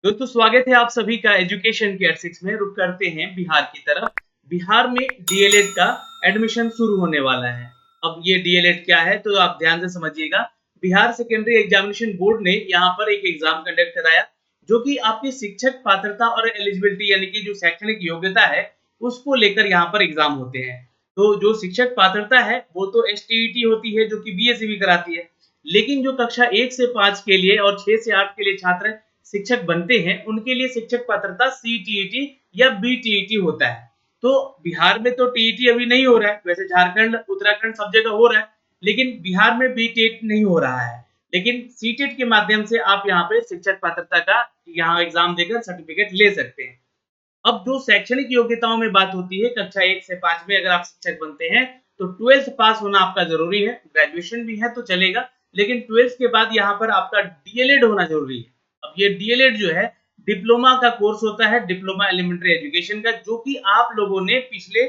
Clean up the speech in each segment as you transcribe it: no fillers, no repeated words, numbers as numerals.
दोस्तों स्वागत है आप सभी का एजुकेशन केयर 6 में। रुक करते हैं बिहार की तरफ। बिहार में डीएलएड का एडमिशन शुरू होने वाला है। अब ये डीएलएड क्या है तो आप ध्यान से समझिएगा। बिहार सेकेंडरी एग्जामिनेशन बोर्ड ने यहाँ पर एक एग्जाम कंडक्ट कराया जो कि आपकी शिक्षक पात्रता और एलिजिबिलिटी यानी कि जो शैक्षणिक योग्यता है उसको लेकर यहाँ पर एग्जाम होते हैं। तो जो शिक्षक पात्रता है वो तो एसटीईटी होती है जो कि बीएससी भी कराती है, लेकिन जो कक्षा 1 से 5 के लिए और 6 से 8 के लिए छात्र शिक्षक बनते हैं उनके लिए शिक्षक पात्रता सीटीईटी या बीटीईटी होता है। तो बिहार में तो टीईटी अभी नहीं हो रहा है, वैसे झारखंड उत्तराखंड सब जगह हो रहा है, लेकिन बिहार में बीटीईटी नहीं हो रहा है। लेकिन सीटेट के माध्यम से आप यहाँ पे शिक्षक पात्रता का यहाँ एग्जाम देकर सर्टिफिकेट ले सकते हैं। अब जो शैक्षणिक योग्यताओं में बात होती है, कक्षा 1 से 5 में अगर आप शिक्षक बनते हैं तो 12th पास होना आपका जरूरी है। ग्रेजुएशन भी है तो चलेगा, लेकिन 12th के बाद यहाँ पर आपका डीएलएड होना जरूरी है। अब ये डीएलएड जो है डिप्लोमा का कोर्स होता है, डिप्लोमा एलिमेंट्री एजुकेशन का, जो कि आप लोगों ने पिछले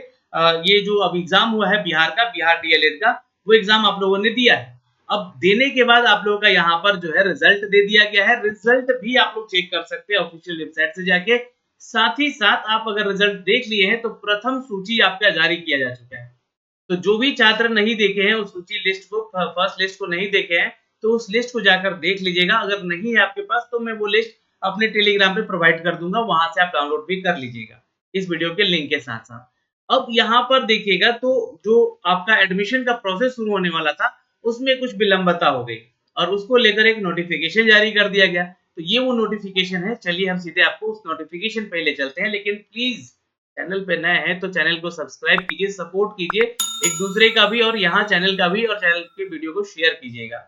ये जो अब एग्जाम हुआ है बिहार का, बिहार डीएलएड का, वो एग्जाम आप लोगों ने दिया है। अब देने के बाद आप लोगों का यहाँ पर जो है रिजल्ट दे दिया गया है। रिजल्ट भी आप लोग चेक कर सकते हैं ऑफिशियल वेबसाइट से जाके। साथ ही साथ आप अगर रिजल्ट देख लिए हैं तो प्रथम सूची आपका जारी किया जा चुका है। तो जो भी छात्र नहीं देखे हैं उस सूची लिस्ट को, फर्स्ट लिस्ट को नहीं देखे हैं तो उस लिस्ट को जाकर देख लीजिएगा। अगर नहीं है आपके पास तो मैं वो लिस्ट अपने टेलीग्राम पे प्रोवाइड कर दूंगा, वहां से आप डाउनलोड भी कर लीजिएगा इस वीडियो के लिंक के साथ साथ। अब यहाँ पर देखिएगा तो जो आपका एडमिशन का प्रोसेस शुरू होने वाला था उसमें कुछ विलंबता हो गई और उसको लेकर एक नोटिफिकेशन जारी कर दिया गया। तो ये वो नोटिफिकेशन है। चलिए हम सीधे आपको उस नोटिफिकेशन पे ले चलते हैं, लेकिन प्लीज चैनल पे नए हैं तो चैनल को सब्सक्राइब कीजिए, सपोर्ट कीजिए एक दूसरे का भी, और यहाँ चैनल का भी, और चैनल के वीडियो को शेयर कीजिएगा।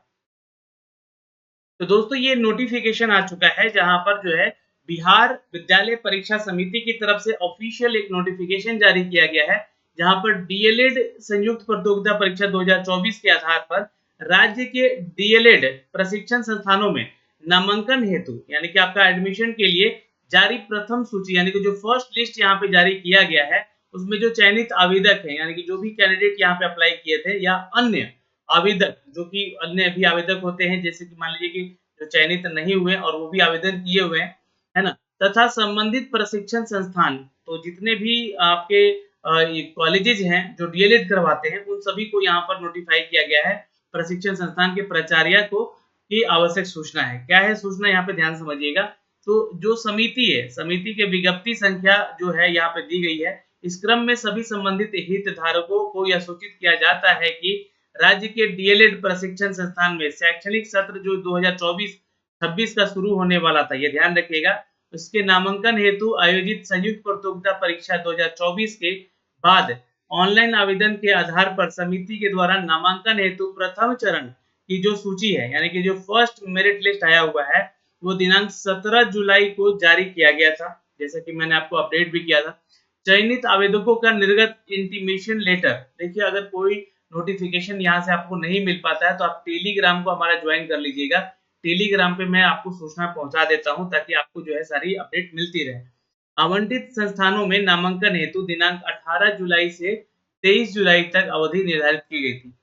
तो दोस्तों ये नोटिफिकेशन आ चुका है जहां पर जो है बिहार विद्यालय परीक्षा समिति की तरफ से ऑफिशियल एक नोटिफिकेशन जारी किया गया है, जहां पर डीएलएड संयुक्त प्रतियोगिता परीक्षा 2024 के आधार पर राज्य के डीएलएड प्रशिक्षण संस्थानों में नामांकन हेतु यानी कि आपका एडमिशन के लिए जारी प्रथम सूची यानी कि जो फर्स्ट लिस्ट यहाँ पे जारी किया गया है उसमें जो चयनित आवेदक है यानी कि जो भी कैंडिडेट यहाँ पे अप्लाई किए थे या अन्य आवेदक, जो कि अन्य भी आवेदक होते हैं, जैसे कि मान लीजिए कि जो चयनित नहीं हुए और वो भी आवेदन किए हुए हैं, है ना, तथा संबंधित प्रशिक्षण संस्थान, तो जितने भी आपके कॉलेजेज हैं जो डीएलएड करवाते हैं उन सभी को यहाँ पर नोटिफाई किया गया है। प्रशिक्षण संस्थान के प्राचार्य को की आवश्यक सूचना है। क्या है सूचना, यहाँ पे ध्यान समझिएगा। तो जो समिति है, समिति के विज्ञप्ति संख्या जो है यहाँ पे दी गई है। इस क्रम में सभी संबंधित हितधारकों को यह सूचित किया जाता है कि राज्य के डीएलएड प्रशिक्षण संस्थान में शैक्षणिक सत्र जो 2024-26 का शुरू होने वाला था, ये ध्यान रखिएगा, उसके नामांकन हेतु आयोजित संयुक्त प्रतियोगिता परीक्षा 2024 के बाद ऑनलाइन आवेदन के आधार पर समिति के द्वारा नामांकन हेतु प्रथम चरण की जो सूची है यानी कि जो फर्स्ट मेरिट लिस्ट आया हुआ है वो दिनांक 17 जुलाई को जारी किया गया था, जैसा कि मैंने आपको अपडेट भी किया था। चयनित आवेदकों का निर्गत इंटीमेशन लेटर, देखिए अगर कोई नोटिफिकेशन यहाँ से आपको नहीं मिल पाता है तो आप टेलीग्राम को हमारा ज्वाइन कर लीजिएगा। टेलीग्राम पे मैं आपको सूचना पहुंचा देता हूं ताकि आपको जो है सारी अपडेट मिलती रहे। आवंटित संस्थानों में नामांकन हेतु दिनांक 18 जुलाई से 23 जुलाई तक अवधि निर्धारित की गई थी,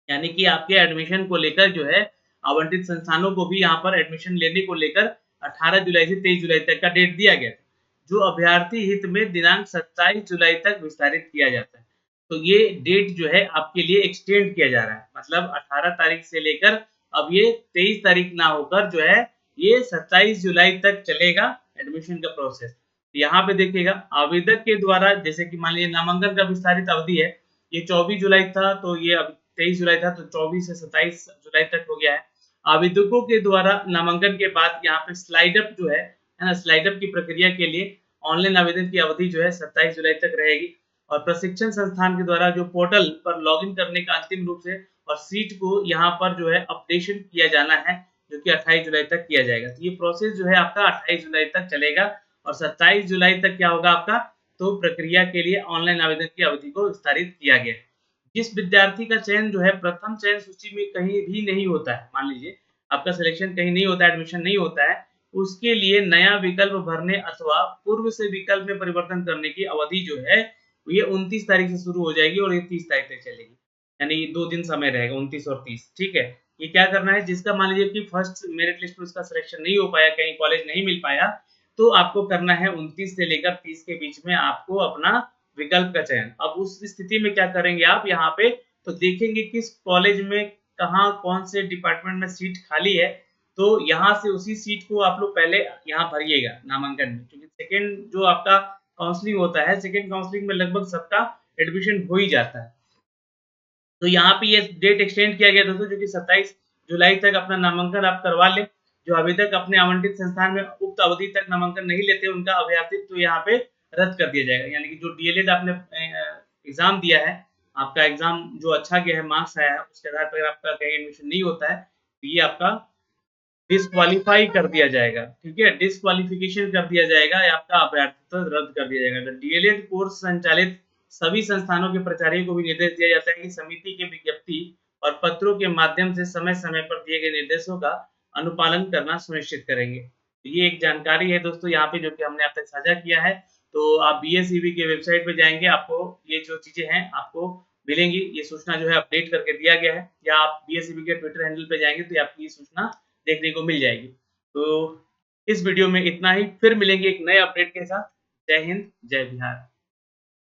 यानी कि आपके एडमिशन को लेकर जो है आवंटित संस्थानों को भी यहाँ पर एडमिशन लेने को लेकर 18 जुलाई से 23 जुलाई तक का डेट दिया गया था, जो अभ्यर्थी हित में दिनांक 27 जुलाई तक विस्तारित किया जाता है। तो ये डेट जो है आपके लिए एक्सटेंड किया जा रहा है, मतलब 18 तारीख से लेकर अब ये 23 तारीख ना होकर जो है ये 27 जुलाई तक चलेगा एडमिशन का प्रोसेस। यहाँ पे देखिएगा आवेदक के द्वारा, जैसे कि मान लीजिए नामांकन का विस्तारित अवधि है, ये 24 जुलाई था तो ये अब 23 जुलाई था, तो 24 से 27 जुलाई तक हो गया है। आवेदकों के द्वारा नामांकन के बाद यहाँ पे स्लाइड अप जो है ना, स्लाइड अप की प्रक्रिया के लिए ऑनलाइन आवेदन की अवधि जो है 27 जुलाई तक रहेगी, और प्रशिक्षण संस्थान के द्वारा जो पोर्टल पर लॉगिन करने का अंतिम रूप से और सीट को यहाँ पर जो है अपडेशन किया जाना है, जो कि 28 जुलाई तक किया जाएगा। तो ये प्रोसेस जो है आपका 28 जुलाई तक चलेगा और 27 जुलाई तक क्या होगा आपका, तो प्रक्रिया के लिए ऑनलाइन आवेदन की अवधि को विस्तारित किया गया है। जिस विद्यार्थी का चयन जो है प्रथम चयन सूची में कहीं भी नहीं होता है, मान लीजिए आपका सिलेक्शन कहीं नहीं होता है, एडमिशन नहीं होता है, उसके लिए नया विकल्प भरने अथवा पूर्व से विकल्प में परिवर्तन करने की अवधि जो है ये 29 तारीख से शुरू हो जाएगी और ये 30 तारीख तक चलेगी, यानी 2 दिन समय रहेगा, 29 और 30, ठीक है। ये क्या करना है, जिसका मान लीजिए कि फर्स्ट मेरिट लिस्ट में उसका सिलेक्शन नहीं हो पाया, कहीं कॉलेज नहीं मिल पाया, तो आपको करना है 29 से लेकर 30 के बीच में आपको अपना विकल्प का चयन। अब उस स्थिति में क्या करेंगे आप यहाँ पे, तो देखेंगे किस कॉलेज में कहाँ कौन से डिपार्टमेंट में सीट खाली है, तो यहाँ से उसी सीट को आप लोग पहले यहाँ भरिएगा नामांकन में, क्योंकि सेकेंड जो आपका काउंसलिंग होता है, सेकेंड काउंसलिंग में लगभग सबका एडमिशन हो ही जाता है। तो यहाँ पे ये डेट एक्सटेंड किया गया दोस्तों, जो कि 27 जुलाई तक अपना नामांकन आप करवा लें। जो अभी तक अपने आवंटित संस्थान में उक्त अवधि तक नामांकन नहीं लेते, उनका अभ्यर्थित्व तो यहाँ पे रद्द कर दिया जाएगा। यानी कि जो डीएलएड आपने एग्जाम दिया है, आपका एग्जाम जो अच्छा गया है, मार्क्स आया है, उसके आधार पर आपका कहीं एडमिशन नहीं होता है, तो ये आपका डिस्क्वालीफाई कर दिया जाएगा। ठीक है, डिस्क्वालिफिकेशन कर दिया जाएगा, आपका अभ्यर्थित्व रद्द कर दिया जाएगा। डीएलएड कोर्स संचालित सभी संस्थानों के प्राचार्यों को भी निर्देश दिया जाता है कि समिति के विज्ञप्ति और पत्रों के माध्यम से समय समय पर दिए गए निर्देशों का अनुपालन करना सुनिश्चित करेंगे। तो ये एक जानकारी है दोस्तों यहाँ पे, जो कि हमने आप तक साझा किया है। तो आप बीएसईबी के वेबसाइट पे जाएंगे, आपको ये जो चीजें हैं आपको मिलेंगी। ये सूचना जो है अपडेट करके दिया गया है, या आप बीएसईबी के ट्विटर हैंडल पे जाएंगे तो आपकी ये सूचना देखने को मिल जाएगी। तो इस वीडियो में इतना ही, फिर मिलेंगे एक नए अपडेट के साथ। जय हिंद, जय बिहार।